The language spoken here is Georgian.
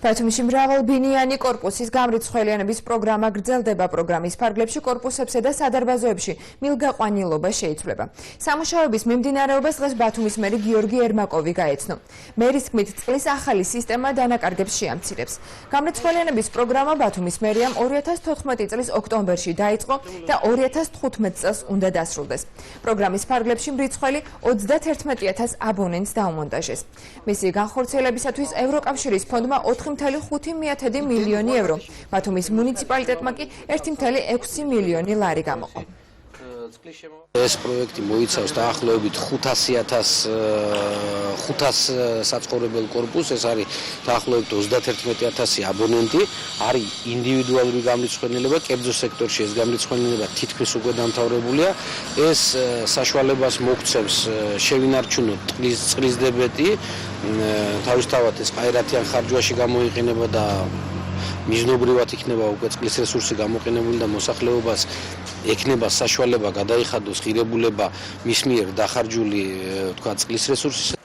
ბათუმში მრავალბინიანი კორპუსის გამრიცხველიანების პროგრამა გრძელდება. პროგრამის ფარგლებში კორპუსებსა და სადარბაზოებში მილგაყვანილობა შეიცვლება. სამუშაოების მიმდინარეობას დღეს ბათუმის მერი გიორგი ერმაკოვი გაეცნო. მერის თქმით, წყლის ახალი სისტემა დანაკარგებს შეამცირებს. გამრიცხველიანების პროგრამა ბათუმის მერიამ 2014 წლის ოქტომბერში დაიწყო და 2015 წელს უნდა დასრულდეს. პროგრამის ფარგლებში მრიცხველი 31,000 აბონენტს დაუმონტაჟეს. მისი განხორციელებისათვის ევროკავშირის ფონდმა 4,5 მილიონი ევრო, ბათუმის მუნიციპალიტეტმა კი 1,6 მილიონი ლარი გამოყო. ეს პროექტი მოიცავს დაახლოებით 500 საცხოვრებელ კორპუსს, ეს არის დაახლოებით 31,000 აბონენტი, არის ინდივიდუალური გამრიცხველება, კერძო სექტორში ეს გამრიცხველება თითქმის უკვე დამთავრებულია. ეს საშუალებას მოგცემს შევინარჩუნოთ წყლის დებეტი, თავისთავად ეს ყაირათიან ხარჯვაში გამოიყენება და მიზნობრივად იქნება უკვე წყლის რესურსი გამოყენებული და მოსახლეობას ექნება საშუალება გადაიხადოს ღირებულება მის მიერ დახარჯული, თქვა, წყლის რესურსის